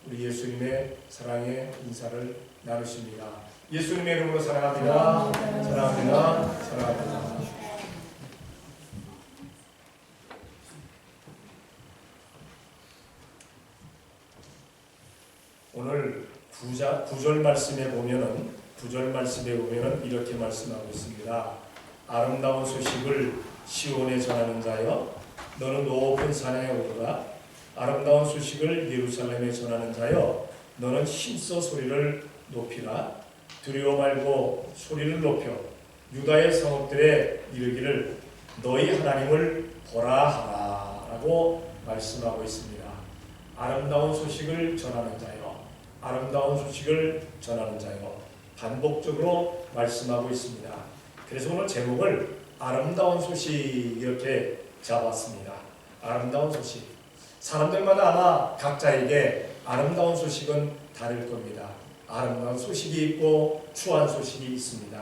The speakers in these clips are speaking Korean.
우리 예수님의 사랑의 인사를 나누십니다. 예수님의 이름으로 사랑합니다. 사랑합니다. 사랑합니다. 오늘 구절 말씀에 보면은 이렇게 말씀하고 있습니다. 아름다운 소식을 시온에 전하는 자여, 너는 높은 산에 오르라. 아름다운 소식을 예루살렘에 전하는 자여, 너는 힘써 소리를 높이라. 두려워 말고 소리를 높여 유다의 성읍들에 이르기를 너희 하나님을 보라 하라 라고 말씀하고 있습니다. 아름다운 소식을 전하는 자여, 아름다운 소식을 전하는 자여, 반복적으로 말씀하고 있습니다. 그래서 오늘 제목을 아름다운 소식 이렇게 잡았습니다. 아름다운 소식. 사람들마다 아마 각자에게 아름다운 소식은 다를 겁니다. 아름다운 소식이 있고 추한 소식이 있습니다.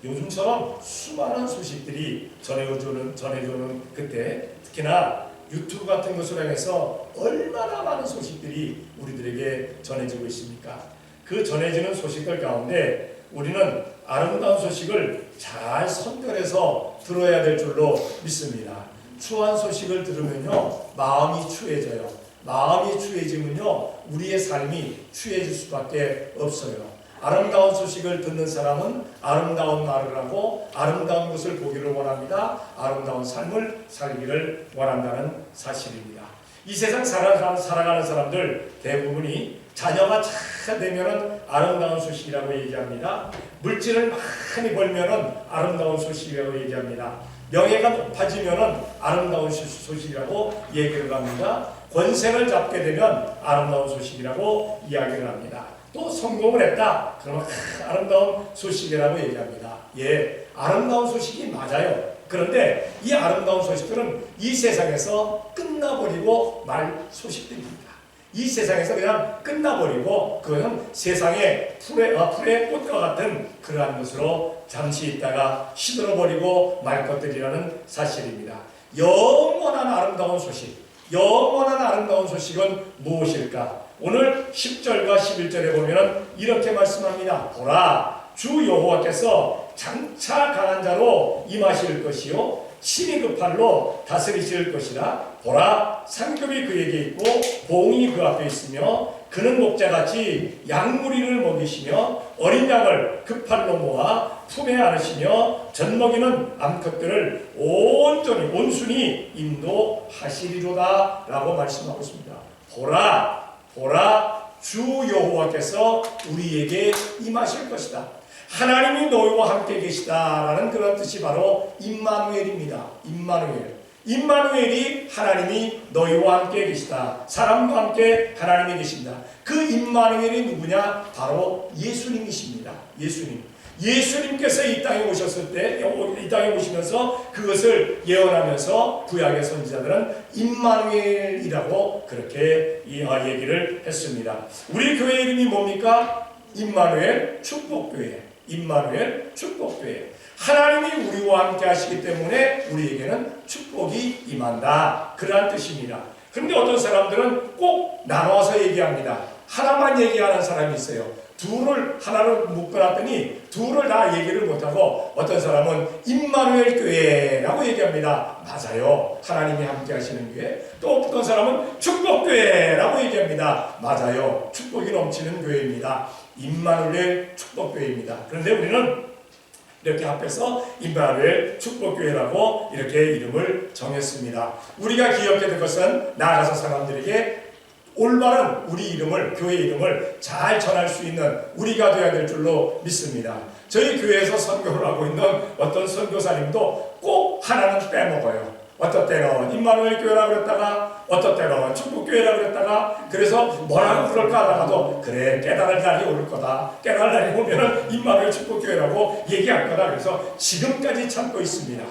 요즘처럼 수많은 소식들이 전해주는 그때, 특히나 유튜브 같은 것을 통해서 얼마나 많은 소식들이 우리들에게 전해지고 있습니까? 그 전해지는 소식들 가운데 우리는 아름다운 소식을 잘 선별해서 들어야 될 줄로 믿습니다. 추한 소식을 들으면요, 마음이 추해져요. 마음이 추해지면요, 우리의 삶이 추해질 수밖에 없어요. 아름다운 소식을 듣는 사람은 아름다운 말을 하고 아름다운 것을 보기를 원합니다. 아름다운 삶을 살기를 원한다는 사실입니다. 이 세상 살아가는 사람들 대부분이 자녀가 잘 되면은 아름다운 소식이라고 얘기합니다. 물질을 많이 벌면은 아름다운 소식이라고 얘기합니다. 명예가 높아지면은 아름다운 소식이라고 얘기를 합니다. 권세를 잡게 되면 아름다운 소식이라고 이야기를 합니다. 또 성공을 했다, 그러면 아름다운 소식이라고 얘기합니다. 예, 아름다운 소식이 맞아요. 그런데 이 아름다운 소식들은 이 세상에서 끝나버리고 말 소식들입니다. 이 세상에서 그냥 끝나버리고 그건 세상의 풀의 꽃과 같은 그러한 것으로 잠시 있다가 시들어버리고 말 것들이라는 사실입니다. 영원한 아름다운 소식은 무엇일까? 오늘 10절과 11절에 보면 이렇게 말씀합니다. 보라, 주 여호와께서 장차 강한 자로 임하실 것이요 친히 그 팔로 다스리실 것이라. 보라, 상급이 그에게 있고 봉이 그 앞에 있으며 그는 목자같이 양무리를 먹이시며 어린 양을 그 팔로 모아 품에 안으시며 젖먹이는 암컷들을 온순히 인도하시리로다 라고 말씀하고 있습니다. 보라, 주 여호와께서 우리에게 임하실 것이다. 하나님이 너희와 함께 계시다라는 그런 뜻이 바로 임마누엘입니다. 임마누엘이 하나님이 너희와 함께 계시다. 사람과 함께 하나님이 계신다. 그 임마누엘이 누구냐? 바로 예수님이십니다. 예수님께서 이 땅에 오셨을 때, 이 땅에 오시면서 그것을 예언하면서 구약의 선지자들은 임마누엘이라고 그렇게 얘기를 했습니다. 우리 교회 이름이 뭡니까? 임마누엘 축복교회. 하나님이 우리와 함께 하시기 때문에 우리에게는 축복이 임한다, 그러한 뜻입니다. 그런데 어떤 사람들은 꼭 나눠서 얘기합니다. 하나만 얘기하는 사람이 있어요. 하나를 묶어놨더니 둘을 다 얘기를 못하고 어떤 사람은 임마누엘 교회라고 얘기합니다. 맞아요, 하나님이 함께 하시는 교회. 또 어떤 사람은 축복교회라고 얘기합니다. 맞아요, 축복이 넘치는 교회입니다. 임마누엘 축복교회입니다. 그런데 우리는 이렇게 합해서 임마누엘 축복교회라고 이렇게 이름을 정했습니다. 우리가 기억해야 될 것은 나아가서 사람들에게 올바른 우리 이름을, 교회 이름을 잘 전할 수 있는 우리가 되어야 될 줄로 믿습니다. 저희 교회에서 선교를 하고 있는 어떤 선교사님도 꼭 하나는 빼먹어요. 어떤 때는 임마누엘 교회라고 그랬다가 어떤 때는 축복교회라고 그랬다가, 그래서 뭐라고 그럴까 하다가도 그래, 깨달을 날이 올 거다, 깨달을 날이 오면은 임마누엘 축복교회라고 얘기할 거다. 그래서 지금까지 참고 있습니다.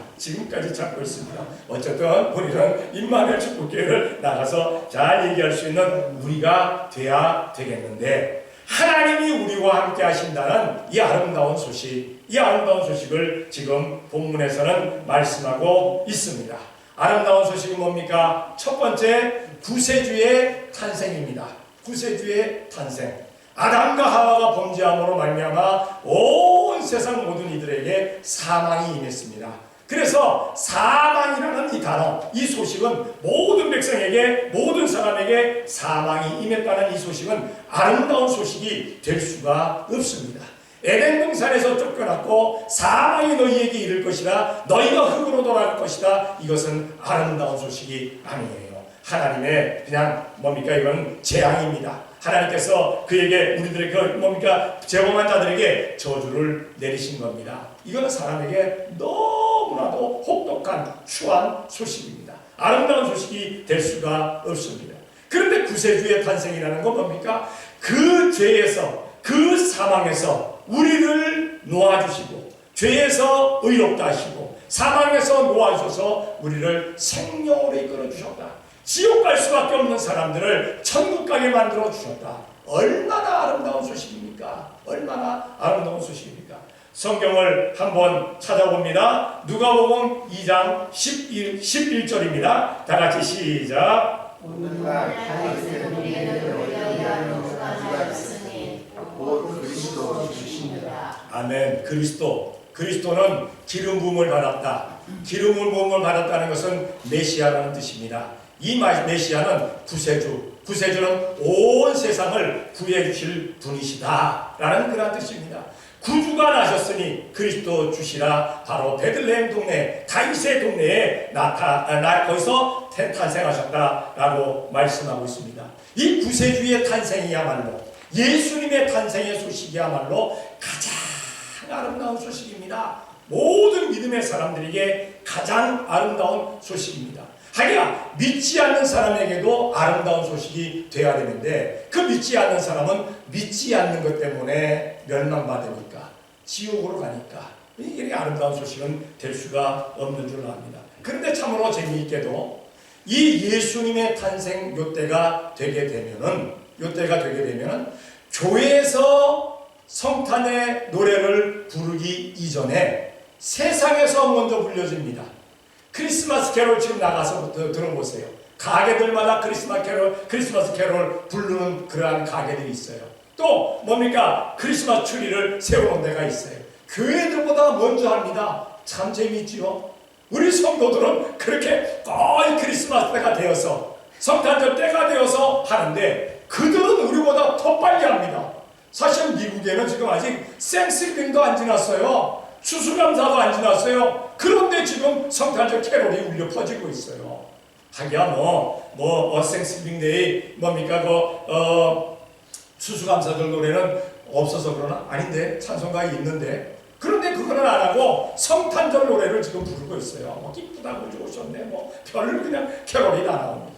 어쨌든 우리는 임마누엘 축복교회를 나가서 잘 얘기할 수 있는 우리가 돼야 되겠는데, 하나님이 우리와 함께 하신다는 이 아름다운 소식을 지금 본문에서는 말씀하고 있습니다. 아름다운 소식은 뭡니까? 첫 번째, 구세주의 탄생입니다. 구세주의 탄생. 아담과 하와가 범죄함으로 말미암아 온 세상 모든 이들에게 사망이 임했습니다. 그래서 사망이라는 이 단어, 이 소식은 모든 백성에게, 모든 사람에게 사망이 임했다는 이 소식은 아름다운 소식이 될 수가 없습니다. 에덴 동산에서 쫓겨났고 사망이 너희에게 이를 것이라, 너희가 흙으로 돌아갈 것이다. 이것은 아름다운 소식이 아니에요. 하나님의 그냥 뭡니까? 이건 재앙입니다. 하나님께서 그에게, 우리들의 그 뭡니까? 죄범한 자들에게 저주를 내리신 겁니다. 이건 사람에게 너무나도 혹독한 추한 소식입니다. 아름다운 소식이 될 수가 없습니다. 그런데 구세주의 탄생이라는 건 뭡니까? 그 죄에서, 그 사망에서 우리를 놓아주시고, 죄에서 의롭다 하시고, 사망에서 놓아주셔서 우리를 생명으로 이끌어 주셨다. 지옥 갈 수밖에 없는 사람들을 천국 가게 만들어 주셨다. 얼마나 아름다운 소식입니까? 얼마나 아름다운 소식입니까? 성경을 한번 찾아봅니다. 누가복음 2장 11절입니다. 다 같이 시작. 오늘날 다윗의 노래를 너희가 누가하였으니 곧 그리스도 주시니라. 아멘. 그리스도는 기름 부음을 받았다. 기름 부음을 받았다는 것은 메시아라는 뜻입니다. 이 메시아는 구세주는 온 세상을 구해 주실 분이시다 라는 그런 뜻입니다. 구주가 나셨으니 그리스도 주시라. 바로 베들레헴 동네, 다윗의 동네에 거기서 탄생하셨다라고 말씀하고 있습니다. 이 구세주의 탄생이야말로, 예수님의 탄생의 소식이야말로 가장 아름다운 소식입니다. 모든 믿음의 사람들에게 가장 아름다운 소식입니다. 하기야 믿지 않는 사람에게도 아름다운 소식이 돼야 되는데, 그 믿지 않는 사람은 믿지 않는 것 때문에 멸망받으니까, 지옥으로 가니까 이게 아름다운 소식은 될 수가 없는 줄로 압니다. 그런데 참으로 재미있게도 이 예수님의 탄생 요때가 되게 되면은 교회에서 성탄의 노래를 부르기 이전에 세상에서 먼저 불려집니다. 크리스마스 캐롤 지금 나가서부터 들어보세요. 가게들마다 크리스마스 캐롤 부르는 그러한 가게들이 있어요. 또 뭡니까? 크리스마스 트리를 세우는 데가 있어요. 교회들보다 먼저 합니다. 참 재미있지요. 우리 성도들은 그렇게 거의 크리스마스 때가 되어서, 성탄절 때가 되어서 하는데, 그들은 우리보다 더 빨리 합니다. 사실 미국에는 지금 아직 생스기빙도 안 지났어요. 추수감사도 안 지났어요. 그런데 지금 성탄절 캐롤이 울려 퍼지고 있어요. 하기야 생스기빙데이 뭡니까? 추수감사절 노래는 없어서 그러나? 아닌데, 찬송가에 있는데. 그런데 그거는 안 하고 성탄절 노래를 지금 부르고 있어요. 기쁘다고 좋으셨네. 별로 그냥 캐롤이 다 나옵니다.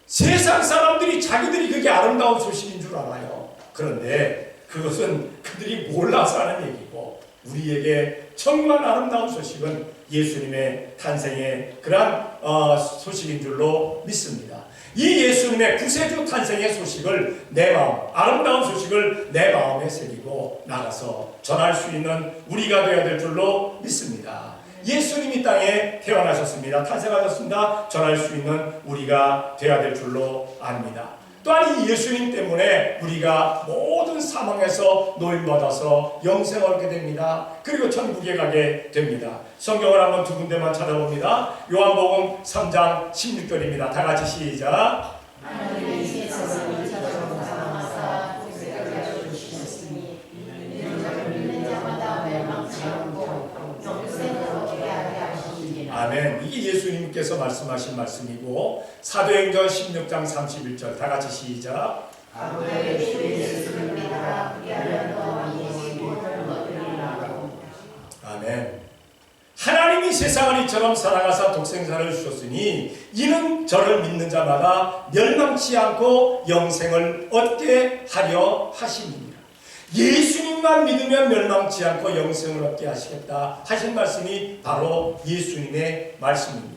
세상 사람들이 자기들이 그게 아름다운 소식인 줄 알아요. 그런데 그것은 그들이 몰라서 하는 얘기고, 우리에게 정말 아름다운 소식은 예수님의 탄생의 그러한 소식인 줄로 믿습니다. 이 예수님의 구세주 탄생의 소식을 내 마음, 아름다운 소식을 내 마음에 새기고 나가서 전할 수 있는 우리가 되어야 될 줄로 믿습니다. 예수님이 땅에 태어나셨습니다. 탄생하셨습니다. 전할 수 있는 우리가 되어야 될 줄로 압니다. 또한 이 예수님 때문에 우리가 모든 사망에서 노임받아서 영생을 얻게 됩니다. 그리고 천국에 가게 됩니다. 성경을 한번 두 군데만 찾아봅니다. 요한복음 3장 16절입니다. 다 같이 시작. 하나님이 세상을 이처럼 사랑하사 독생자를 주셨으니 이는 믿는 자마다 멸망치 않고 영생을 얻게 하게 하시니라. 아멘. 이게 예수님께서 말씀하신 말씀이고, 사도행전 16장 31절 다 같이 시작. 아무의 주 예수를 믿으라 그리하면 너와 이 구원을 얻으리라. 아멘. 하나님이 세상을 이처럼 사랑하사 독생자를 주셨으니 이는 저를 믿는 자마다 멸망치 않고 영생을 얻게 하려 하심이니라. 예수님만 믿으면 멸망치 않고 영생을 얻게 하시겠다 하신 말씀이 바로 예수님의 말씀입니다.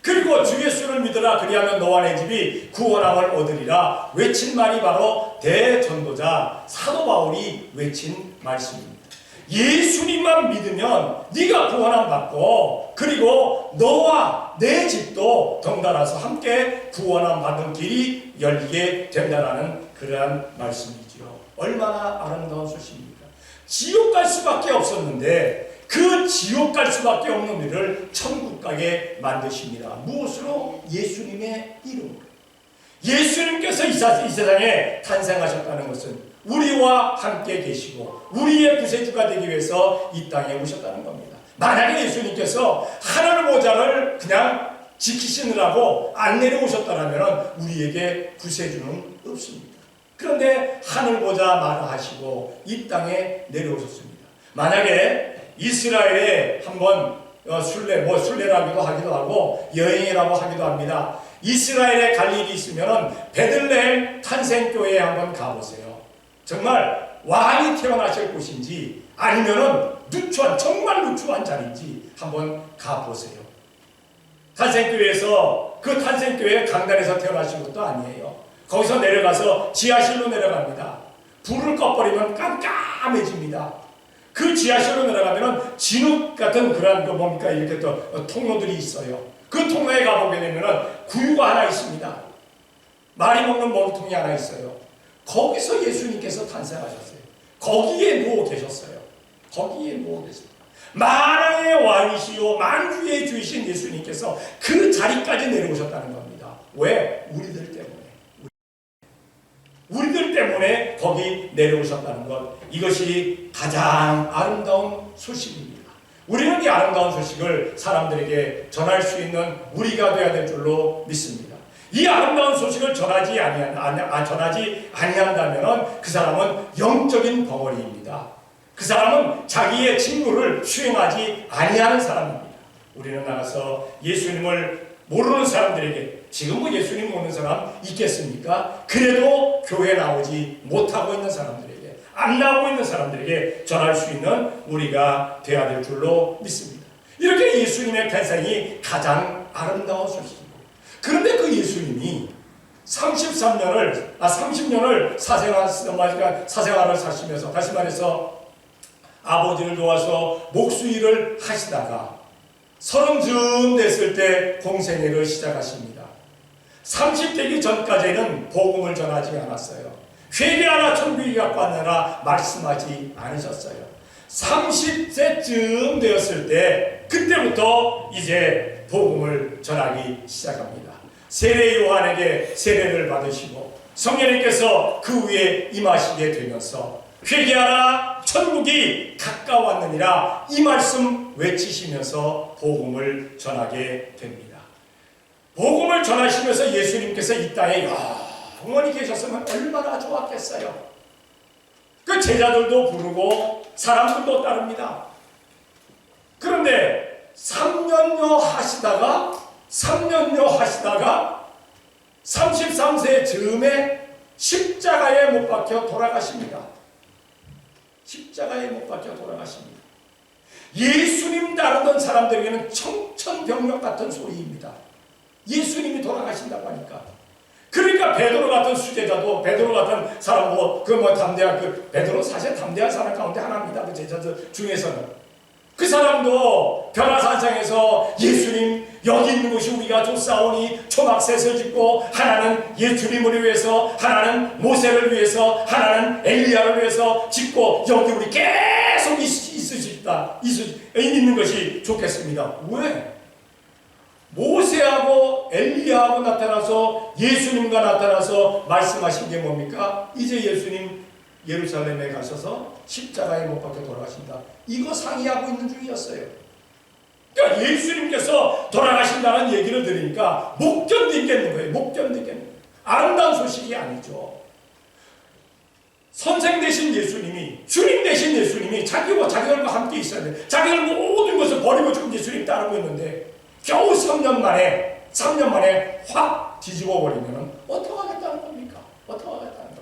그리고 주 예수를 믿으라 그리하면 너와 내 집이 구원함을 얻으리라 외친 말이 바로 대전도자 사도 바울이 외친 말씀입니다. 예수님만 믿으면 네가 구원함 받고 그리고 너와 내 집도 덩달아서 함께 구원함 받는 길이 열리게 된다라는 그러한 말씀이지요. 얼마나 아름다운 소식입니까? 지옥 갈 수밖에 없었는데 그 지옥 갈 수밖에 없는 우리를 천국 가게 만드십니다. 무엇으로? 예수님의 이름으로. 예수님께서 이 세상에 탄생하셨다는 것은 우리와 함께 계시고 우리의 구세주가 되기 위해서 이 땅에 오셨다는 겁니다. 만약에 예수님께서 하늘 보좌를 그냥 지키시느라고 안 내려오셨다면 우리에게 구세주는 없습니다. 그런데 하늘 보좌 마다하시고 이 땅에 내려오셨습니다. 만약에 이스라엘에 한번 순례라고도 하기도 하고 여행이라고 하기도 합니다. 이스라엘에 갈 일이 있으면 베들레헴 탄생교회에 한번 가보세요. 정말 왕이 태어나실 곳인지 아니면은 정말 누추한 자리인지 한번 가보세요. 탄생교회에서 그 탄생교회 강단에서 태어나신 것도 아니에요. 거기서 내려가서 지하실로 내려갑니다. 불을 꺼버리면 깜깜해집니다. 그 지하실로 내려가면 진흙 같은 그런 뭡니까 이렇게 또 통로들이 있어요. 그 통로에 가보게 되면 구유가 하나 있습니다. 말이 먹는 먹이통이 하나 있어요. 거기서 예수님께서 탄생하셨어요. 거기에 누워 계셨어요. 거기에 누워 계셨어요. 만왕의 왕이시요 만주의 주이신 예수님께서 그 자리까지 내려오셨다는 겁니다. 왜? 우리들 때문에. 우리들 때문에 거기 내려오셨다는 것, 이것이 가장 아름다운 소식입니다. 우리는 이 아름다운 소식을 사람들에게 전할 수 있는 우리가 되어야 될 줄로 믿습니다. 이 아름다운 소식을 전하지 아니한다면 그 사람은 영적인 벙어리입니다. 그 사람은 자기의 직무를 수행하지 아니하는 사람입니다. 우리는 나가서 예수님을 모르는 사람들에게, 지금 뭐 예수님 모르는 사람 있겠습니까? 그래도 교회 나오지 못하고 있는 사람들에게, 안 나오고 있는 사람들에게 전할 수 있는 우리가 되어야 될 줄로 믿습니다. 이렇게 예수님의 탄생이 가장 아름다운 소식입니다. 그런데 그 예수님이 30년을 사생활을 사시면서, 다시 말해서 아버지를 도와서 목수일을 하시다가 30쯤 됐을 때 공생애를 시작하십니다. 30되기 전까지는 복음을 전하지 않았어요. 회개하라 천국이 가까웠느라 말씀하지 않으셨어요. 30세쯤 되었을 때 그때부터 이제 복음을 전하기 시작합니다. 세례 요한에게 세례를 받으시고 성령님께서 그 위에 임하시게 되면서 회개하라 천국이 가까웠느니라 이 말씀 외치시면서 복음을 전하게 됩니다. 복음을 전하시면서 예수님께서 이 땅에 영원히 계셨으면 얼마나 좋았겠어요. 그 제자들도 부르고 사람들도 따릅니다. 그런데 3년여 하시다가 33세 즈음에 십자가에 못 박혀 돌아가십니다. 십자가에 못 박혀 돌아가십니다. 예수님 따르던 사람들에게는 청천벽력 같은 소리입니다. 예수님이 돌아가신다고 하니까. 그러니까 베드로 같은 수제자도, 베드로 같은 사람 베드로 사실 담대한 사람 가운데 하나입니다. 그 제자들 중에서는. 그 사람도 변화산상에서 예수님 여기 있는 곳이 우리가 쫓아오니 초막셋을 짓고 하나는 예수님을 위해서, 하나는 모세를 위해서, 하나는 엘리야를 위해서 짓고 여기 우리 계속 있는 것이 좋겠습니다. 왜? 모세하고 엘리야하고 나타나서 예수님과 나타나서 말씀하신 게 뭡니까? 이제 예수님 예루살렘에 가셔서 십자가에 못 박혀 돌아가신다. 이거 상의하고 있는 중이었어요. 그러니까 예수님께서 돌아가신다는 얘기를 들으니까 못 견디겠는 거예요. 못 견디겠는 거예요. 아름다운 소식이 아니죠. 선생 되신 예수님이, 주님 되신 예수님이 자기들과 함께 있어야 돼. 자기들 모든 것을 버리고 지금 예수님 따르고 있는데 겨우 3년 만에 확 뒤집어 버리면 어떡하겠다는 겁니까? 어떡하겠다는 겁니까?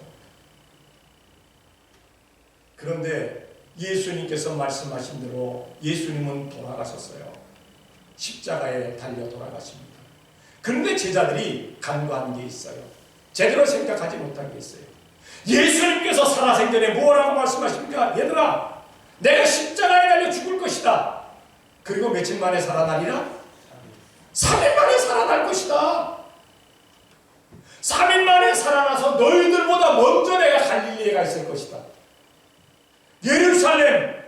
그런데 예수님께서 말씀하신 대로 예수님은 돌아가셨어요. 십자가에 달려 돌아가십니다. 그런데 제자들이 간과한 게 있어요. 제대로 생각하지 못한 게 있어요. 예수님께서 살아생전에 뭐라고 말씀하십니까? 얘들아, 내가 십자가에 달려 죽을 것이다. 그리고 며칠 만에 살아나리라? 3일 만에 살아날 것이다. 3일 만에 살아나서 너희들보다 먼저 내가 갈릴리에 가 있을 것이다. 예루살렘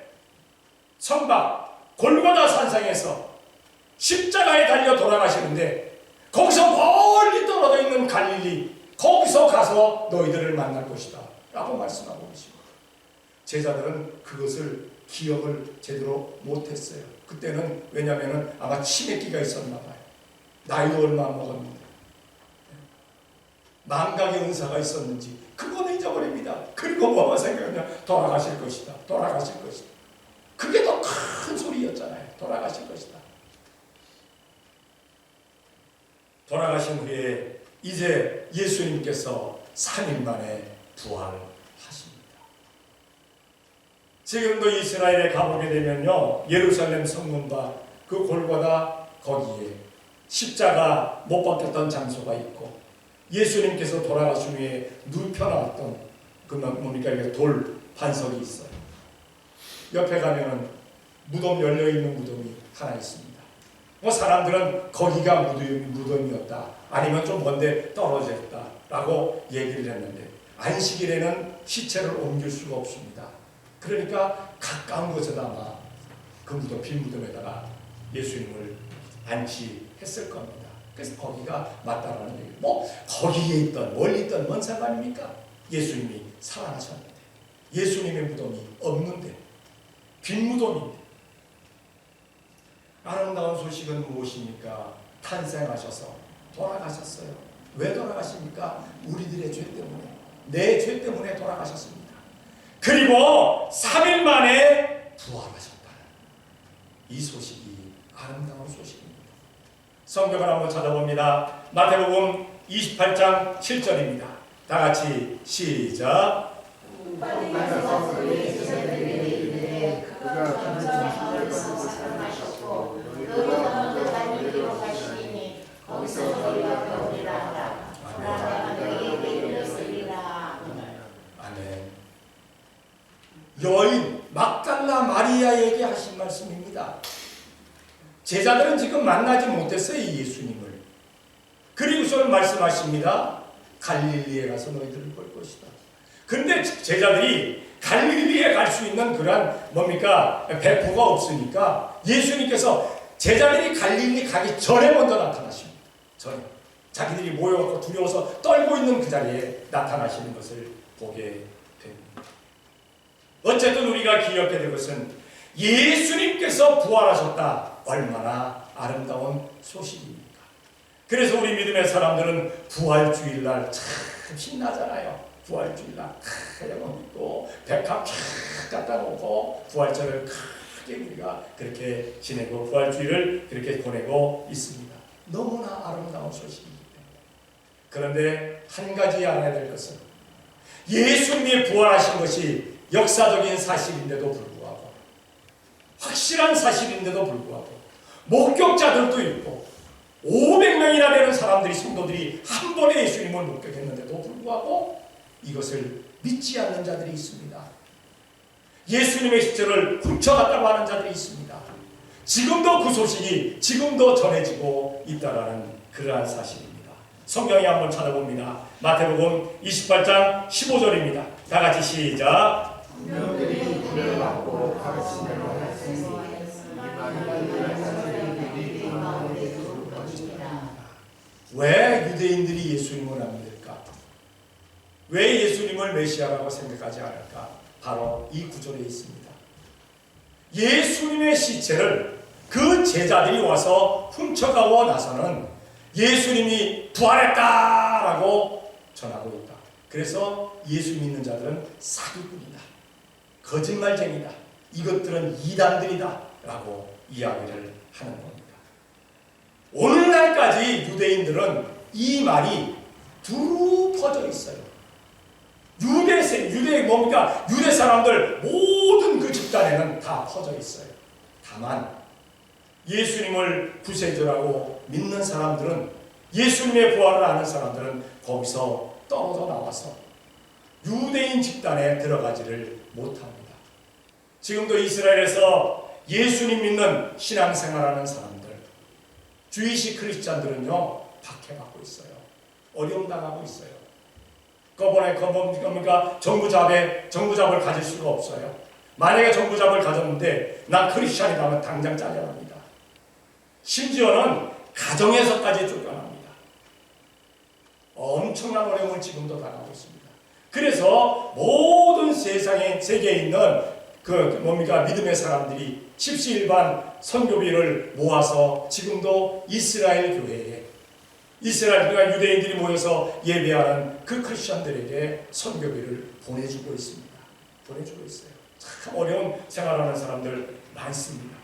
성박 골고다 산상에서 십자가에 달려 돌아가시는데 거기서 멀리 떨어져 있는 갈릴리, 거기서 가서 너희들을 만날 것이다 라고 말씀하고 계십니다. 제자들은 그것을 기억을 제대로 못했어요. 그때는 왜냐하면 아마 치매기가 있었나 봐요. 나이도 얼마 안 먹었는데 망각의 은사가 있었는지 그거는 잊어버립니다. 그리고 뭐가 생각하냐? 돌아가실 것이다. 돌아가실 것이다. 그게 더 큰 소리였잖아요. 돌아가실 것이다. 돌아가신 후에 이제 예수님께서 3일 만에 부활하십니다. 지금도 이스라엘에 가보게 되면요, 예루살렘 성문과 그 골고다 거기에 십자가 못 박혔던 장소가 있고, 예수님께서 돌아가신 후에 눕혀놨던 그 뭡니까 돌 반석이 있어요. 옆에 가면은 무덤 열려 있는 무덤이 하나 있습니다. 뭐 사람들은 거기가 무덤이었다, 아니면 좀 먼데 떨어져 있다라고 얘기를 했는데 안식일에는 시체를 옮길 수가 없습니다. 그러니까 가까운 곳에다 아마 그 무덤, 빈 무덤에다가 예수님을 안치했을 겁니다. 그래서 거기가 맞다라는 얘기. 뭐 거기에 있던 멀리 있던 뭔 상관입니까? 예수님이 살아나셨는데, 예수님의 무덤이 없는데, 빈 무덤인데. 아름다운 소식은 무엇입니까? 탄생하셔서 돌아가셨어요. 왜 돌아가십니까? 우리들의 죄 때문에, 내 죄 때문에 돌아가셨습니다. 그리고 3일 만에 부활하셨다는 이 소식이 아름다운 소식입니다. 성경을 한번 찾아봅니다. 마태복음 28장 7절입니다. 다 같이 시작. 아멘. 여인 막달라 마리아에게 하신 말씀입니다. 제자들은 지금 만나지 못했어요, 이 예수님을. 그리고서는 말씀하십니다. 갈릴리에 가서 너희들을 볼 것이다. 근데 제자들이 갈릴리에 갈 수 있는 그러한 뭡니까 배포가 없으니까 예수님께서 제자들이 갈릴리 가기 전에 먼저 나타나십니다. 전에 자기들이 모여서 두려워서 떨고 있는 그 자리에 나타나시는 것을 보게 됩니다. 어쨌든 우리가 기억해야 될 것은 예수님께서 부활하셨다. 얼마나 아름다운 소식입니까? 그래서 우리 믿음의 사람들은 부활주일날 참 신나잖아요. 부활주일날 영혼 있고 백합 쫙 갖다 놓고 부활절을 크게 우리가 그렇게 지내고 부활주일을 그렇게 보내고 있습니다. 너무나 아름다운 소식이기 때문에. 그런데 한 가지 알아야 될 것은 예수님이 부활하신 것이 역사적인 사실인데도 불구하고, 확실한 사실인데도 불구하고, 목격자들도 있고 500명이나 되는 사람들이, 성도들이 한 번에 예수님을 목격했는데도 불구하고 이것을 믿지 않는 자들이 있습니다. 예수님의 시체를 훔쳐갔다고 하는 자들이 있습니다. 지금도 그 소식이 지금도 전해지고 있다는 그러한 사실입니다. 성경에 한번 찾아봅니다. 마태복음 28장 15절입니다. 다 같이 시작. 분명들이 구별받고 가르치는 왜 유대인들이 예수님을 안 믿을까? 왜 예수님을 메시아라고 생각하지 않을까? 바로 이 구절에 있습니다. 예수님의 시체를 그 제자들이 와서 훔쳐가고 나서는 예수님이 부활했다라고 전하고 있다. 그래서 예수 믿는 자들은 사기꾼이다, 거짓말쟁이다, 이것들은 이단들이다 라고 이야기를 하는 겁니다. 오늘날까지 유대인들은 이 말이 두루 퍼져 있어요. 유대 뭡니까? 유대 사람들 모든 그 집단에는 다 퍼져 있어요. 다만 예수님을 구세주라고 믿는 사람들은, 예수님의 부활을 아는 사람들은 거기서 떨어져 나와서 유대인 집단에 들어가지를 못합니다. 지금도 이스라엘에서 예수님 믿는 신앙생활하는 사람들, 주이시 크리스찬들은요 박해받고 있어요. 어려움 당하고 있어요. 그번에 뭡니까? 정부잡을 가질 수가 없어요. 만약에 정부잡을 가졌는데 난 크리스찬이다 하면 당장 잘려납니다. 심지어는 가정에서까지 쫓겨납니다. 엄청난 어려움을 지금도 당하고 있습니다. 그래서 모든 세계에 있는 믿음의 사람들이 십시일반 선교비를 모아서 지금도 이스라엘 교회에 이스라엘 유대인들이 모여서 예배하는 그 크리스천들에게 선교비를 보내주고 있습니다. 보내주고 있어요. 참 어려운 생활하는 사람들 많습니다.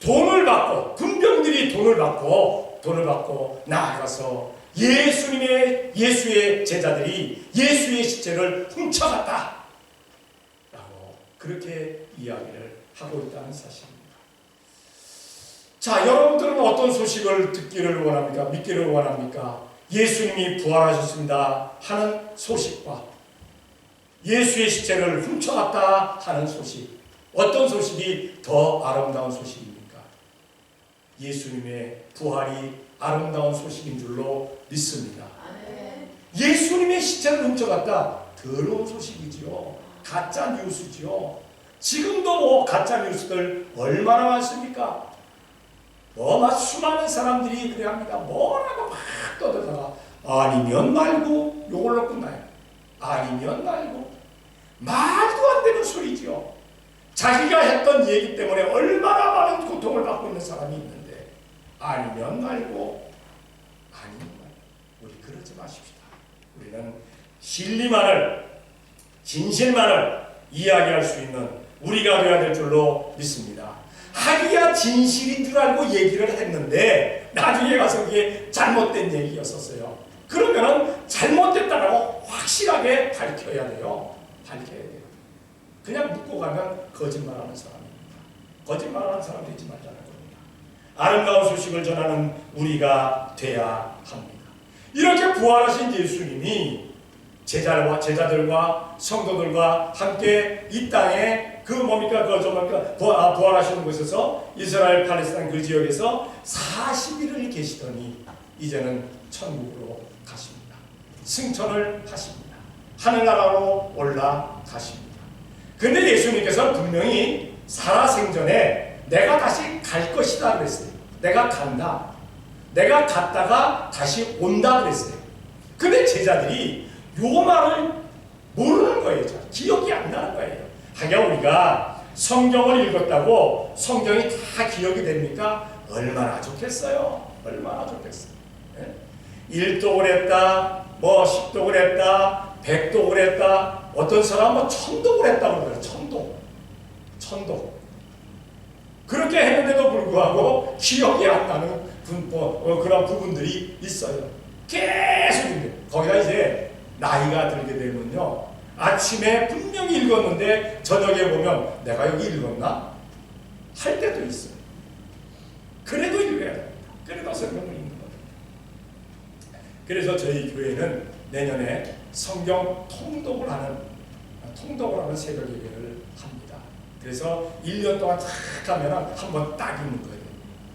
돈을 받고 군병들이 돈을 받고 나아가서 예수의 제자들이 예수의 시체를 훔쳐갔다 라고 그렇게 이야기를 하고 있다는 사실입니다. 자, 여러분들은 어떤 소식을 듣기를 원합니까? 믿기를 원합니까? 예수님이 부활하셨습니다 하는 소식과 예수의 시체를 훔쳐갔다 하는 소식, 어떤 소식이 더 아름다운 소식입니까? 예수님의 부활이 아름다운 소식인 줄로 믿습니다. 예수님의 시체를 훔쳐갔다, 더러운 소식이지요. 가짜 뉴스지요. 지금도 가짜 뉴스들 얼마나 많습니까? 수많은 사람들이 그래 합니다. 뭐라고 막 떠들다가 아니면 말고 요걸로 끝나요. 아니면 말고 말도 안 되는 소리지요. 자기가 했던 얘기 때문에 얼마나 많은 고통을 받고 있는 사람이 있는데 아니면 말고 우리 그러지 마십시다. 우리는 진실만을 이야기할 수 있는 우리가 되어야 될 줄로 믿습니다. 하기야 진실인 줄 알고 얘기를 했는데 나중에 가서 그게 잘못된 얘기였었어요. 그러면은 잘못됐다라고 확실하게 밝혀야 돼요. 그냥 묻고 가면 거짓말하는 사람입니다. 거짓말하는 사람 되지 말자는 겁니다. 아름다운 소식을 전하는 우리가 돼야 합니다. 이렇게 부활하신 예수님이 제자들과 성도들과 함께 이 땅에 부활하시는 곳에서 이스라엘 팔레스타인 그 지역에서 40일을 계시더니 이제는 천국으로 가십니다. 승천을 하십니다. 하늘나라로 올라가십니다. 그런데 예수님께서 분명히 살아생전에 내가 다시 갈 것이다 그랬어요. 내가 간다. 내가 갔다가 다시 온다 그랬어요. 근데 제자들이 요 말을 모르는 거예요. 기억이 안 나는 거예요. 하긴 우리가 성경을 읽었다고 성경이 다 기억이 됩니까? 얼마나 좋겠어요. 얼마나 좋겠어요. 1독을 했다, 10독을 했다, 100독을 했다, 어떤 사람은 1000독을 했다고 그래요. 1000독. 그렇게 했는데도 불구하고 기억이 안 나는 그런 부분들이 있어요. 계속 거기다 이제 나이가 들게 되면요, 아침에 분명히 읽었는데 저녁에 보면 내가 여기 읽었나? 할 때도 있어요. 그래도 읽어야 됩니다. 그래도 성경을 읽는 겁니다. 그래서 저희 교회는 내년에 성경 통독을 하는 새벽 예배를 합니다. 그래서 1년 동안 딱 하면 한번 딱 읽는 거예요.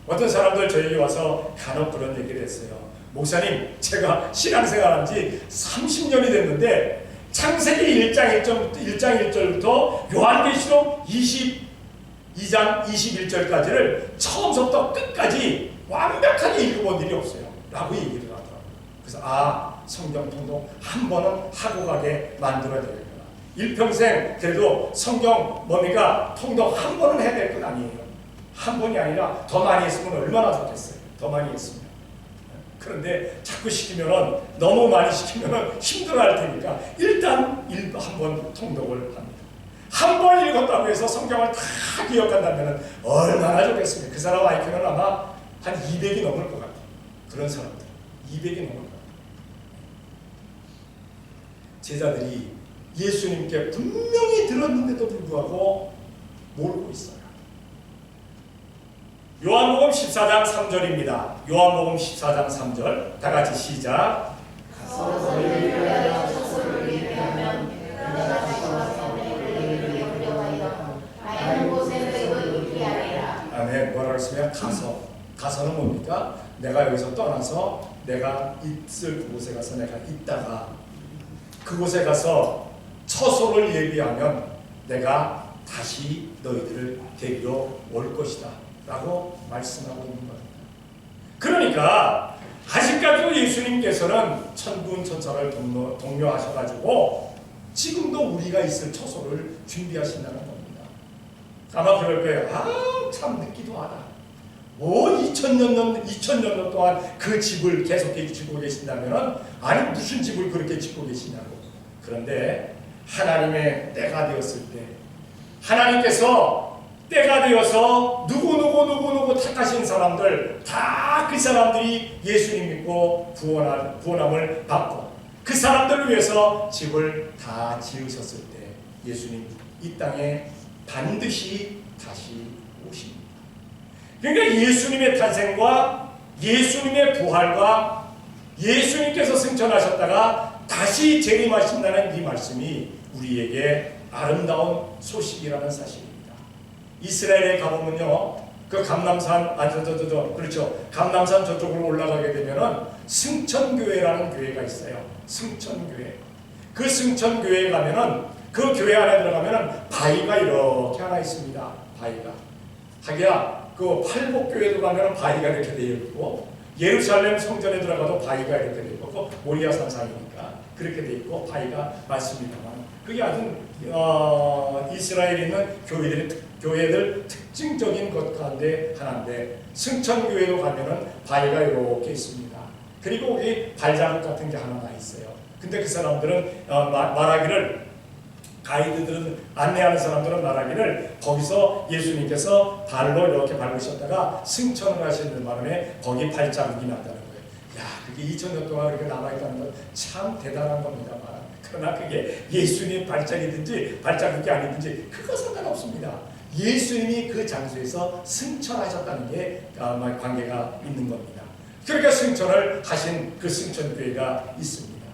어떤 사람들 저에게 와서 간혹 그런 얘기를 했어요. 목사님, 제가 신앙생활한 지 30년이 됐는데 창세기 1장 1절부터 요한계시록 22장 21절까지를 처음부터 끝까지 완벽하게 읽어본 일이 없어요 라고 얘기를 하더라고요. 그래서 성경 통독 한 번은 하고 가게 만들어야 되겠구나. 일평생 그래도 성경 통독 한 번은 해야 될 건 아니에요. 한 번이 아니라 더 많이 했으면 얼마나 좋겠어요. 더 많이 했으면. 그런데 자꾸 시키면은, 너무 많이 시키면은 힘들어할 테니까 일단 한 번 통독을 합니다. 한 번 읽었다고 해서 성경을 다 기억한다면 얼마나 좋겠습니까? 그 사람 IQ는 아마 한 200이 넘을 것 같아요. 그런 사람들 200이 넘을 것 같아요. 제자들이 예수님께 분명히 들었는데도 불구하고 모르고 있어요. 요한복음 14장 3절입니다. 요한복음 14장 3절 다 같이 시작. 했으면 가서는 뭡니까? 내가 여기서 떠나서 내가 있을 그곳에 가서 내가 있다가 그곳에 가서 처소를 예비하면 내가 다시 너희들을 데리러 올 것이다 라고 말씀하고 있는 겁니다. 그러니까 아직까지도 예수님께서는 천군 천사를 독려하셔가지고 지금도 우리가 있을 처소를 준비하신다는 겁니다. 아마 그럴 거예요. 참 늦기도 하다. 2000년 동안 그 집을 계속해서 짓고 계신다면 아니 무슨 집을 그렇게 짓고 계시냐고. 그런데 하나님의 때가 되었을 때 하나님께서 때가 되어서 누구 택하신 사람들 다 그 사람들이 예수님 믿고 구원함을 받고 그 사람들을 위해서 집을 다 지으셨을 때 예수님 이 땅에 반드시 다시 오십니다. 그러니까 예수님의 탄생과 예수님의 부활과 예수님께서 승천하셨다가 다시 재림하신다는 이 말씀이 우리에게 아름다운 소식이라는 사실입니다. 이스라엘에 가보면요, 그 감람산 그렇죠. 감람산 저쪽으로 올라가게 되면은 승천교회라는 교회가 있어요. 승천교회. 그 승천교회에 가면은 그 교회 안에 들어가면은 바위가 이렇게 하나 있습니다. 바위가. 하기야 그 팔복교회도 가면은 바위가 이렇게 되어 있고 예루살렘 성전에 들어가도 바위가 이렇게 되어 있고 그 모리아 산상이니까 그렇게 되어 있고 바위가 많습니다만 그게 아주 이스라엘에 있는 교회들 특징적인 것 가운데 하나인데 승천교회로 가면은 바위가 이렇게 있습니다. 그리고 거기 발자국 같은 게 하나 있어요. 근데 그 사람들은 말하기를 가이드들은 안내하는 사람들은 말하기를 거기서 예수님께서 발로 이렇게 밟으셨다가 승천을 하시는 바람에 거기 발자국이 났다는 거예요. 야, 그게 2000년 동안 그렇게 남아있다는 건 참 대단한 겁니다. 그러나 그게 예수님 발자국이든지 발자국이 아니든지 그거 상관없습니다. 예수님이 그 장소에서 승천하셨다는 게 관계가 있는 겁니다. 그러니까 승천을 하신 그 승천교회가 있습니다.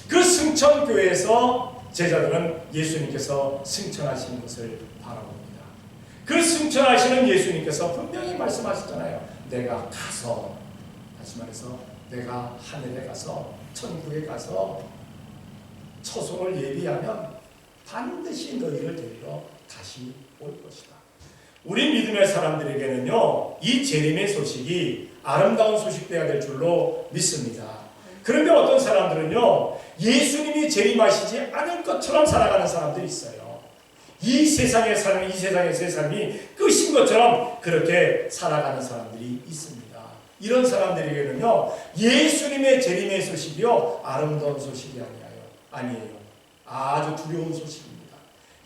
그 승천교회에서 제자들은 예수님께서 승천하신 것을 바라봅니다. 그 승천하시는 예수님께서 분명히 말씀하셨잖아요. 내가 가서, 다시 말해서 내가 하늘에 가서 천국에 가서 처소를 예비하면 반드시 너희를 데리러 다시 올 것이다. 우리 믿음의 사람들에게는요, 이 재림의 소식이 아름다운 소식되어야 될 줄로 믿습니다. 그런데 어떤 사람들은요, 예수님이 재림하시지 않을 것처럼 살아가는 사람들이 있어요. 이 세상의 삶이 끝인 것처럼 그렇게 살아가는 사람들이 있습니다. 이런 사람들에게는요, 예수님의 재림의 소식이요, 아름다운 소식이 아니에요. 아주 두려운 소식입니다.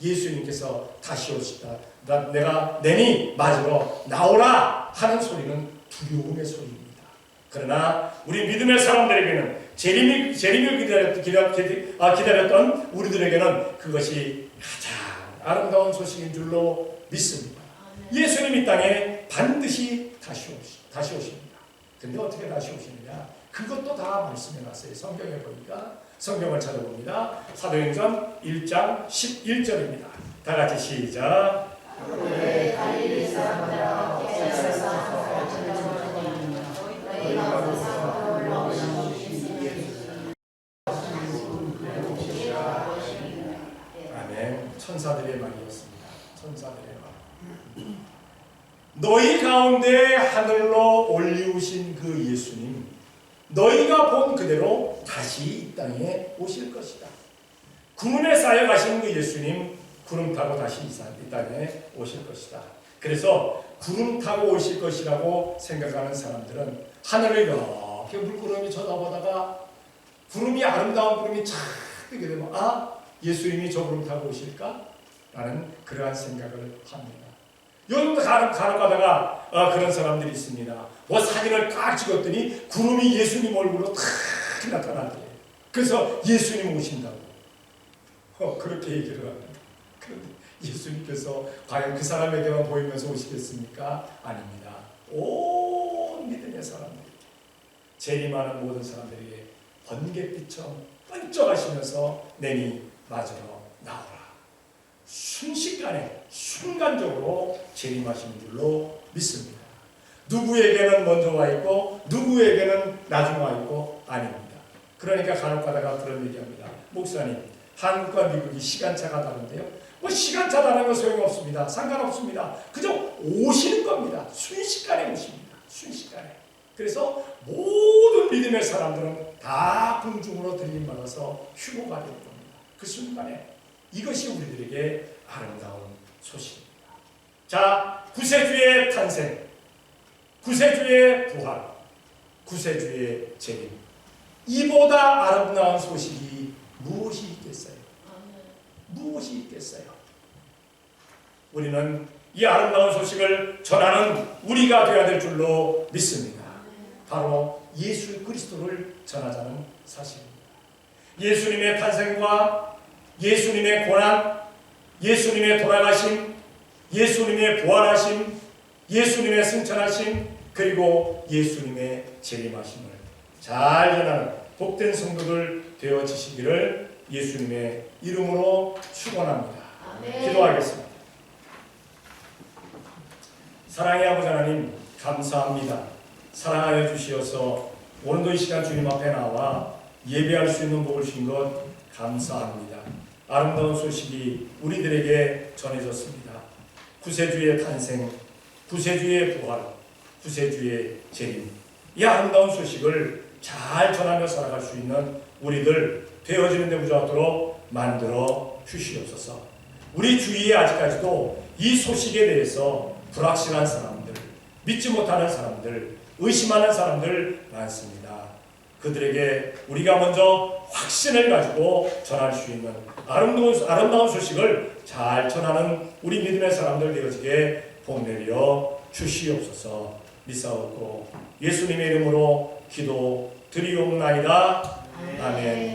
예수님께서 다시 오시다. 내가 내니 맞으러 나오라 하는 소리는 두려움의 소리입니다. 그러나 우리 믿음의 사람들에게는 재림을 기다렸던 우리들에게는 그것이 가장 아름다운 소식인 줄로 믿습니다. 예수님 이 땅에 반드시 다시 오십니다. 근데 어떻게 다시 오시느냐? 그것도 다 말씀해 놨어요. 성경에 보니까 성경을 찾아봅니다. 사도행전 1장 11절입니다. 다 같이 시작. 아멘. 천사들의 말이었습니다. 천사들의 말. 너희 가운데 하늘로 올리우신 그 예수님, 너희가 본 그대로 다시 이 땅에 오실 것이다. 구름에 쌓여 가신 그 예수님, 구름 타고 다시 이 땅에 오실 것이다. 그래서 구름 타고 오실 것이라고 생각하는 사람들은 하늘을 이렇게 물구름이 쳐다보다가 구름이 아름다운 구름이 착 뜨게 되면 예수님이 저 구름 타고 오실까? 라는 그러한 생각을 합니다. 요즘도 간혹 가다가 그런 사람들이 있습니다. 사진을 딱 찍었더니 구름이 예수님 얼굴로 탁 나타나더래요. 그래서 예수님 오신다고 그렇게 얘기를 합니다. 그런데 예수님께서 과연 그 사람에게만 보이면서 오시겠습니까? 아닙니다. 온 믿음의 사람들에게, 재림하는 모든 사람들에게 번갯빛처럼 번쩍하시면서 내니 맞으러 나오라. 순식간에 순간적으로 재림하시는 줄로 믿습니다. 누구에게는 먼저 와 있고 누구에게는 나중에 와 있고 아닙니다. 그러니까 간혹가다가 그런 얘기합니다. 목사님, 한국과 미국이 시간차가 다른데요. 뭐 시간차 다른 건 소용없습니다. 상관없습니다. 그저 오시는 겁니다. 순식간에 오십니다. 순식간에. 그래서 모든 믿음의 사람들은 다 궁중으로 들림받아서 휴고가 될 겁니다. 그 순간에 이것이 우리들에게 아름다운 소식입니다. 자, 구세주의 탄생, 구세주의 부활, 구세주의 재림, 이보다 아름다운 소식이 무엇이 있겠어요? 무엇이 있겠어요? 우리는 이 아름다운 소식을 전하는 우리가 되어야 될 줄로 믿습니다. 바로 예수 그리스도를 전하자는 사실입니다. 예수님의 탄생과 예수님의 고난, 예수님의 돌아가심, 예수님의 부활하심, 예수님의 승천하심, 그리고 예수님의 재림하심을 잘 전하는 복된 성도들 되어지시기를 예수님의 이름으로 축원합니다. 기도하겠습니다. 사랑의 아버지 하나님, 감사합니다. 사랑하여 주시어서 오늘도 이 시간 주님 앞에 나와 예배할 수 있는 복을 주신 것 감사합니다. 아름다운 소식이 우리들에게 전해졌습니다. 구세주의 탄생, 구세주의 부활, 구세주의 재림, 이 아름다운 소식을 잘 전하며 살아갈 수 있는 우리들 되어지는 데 부족하도록 만들어 주시옵소서. 우리 주위에 아직까지도 이 소식에 대해서 불확실한 사람들, 믿지 못하는 사람들, 의심하는 사람들 많습니다. 그들에게 우리가 먼저 확신을 가지고 전할 수 있는 아름다운 소식을 잘 전하는 우리 믿음의 사람들 되어지게 복내려 주시옵소서. 믿사옵고 예수님의 이름으로 기도 드리옵나이다. 아멘.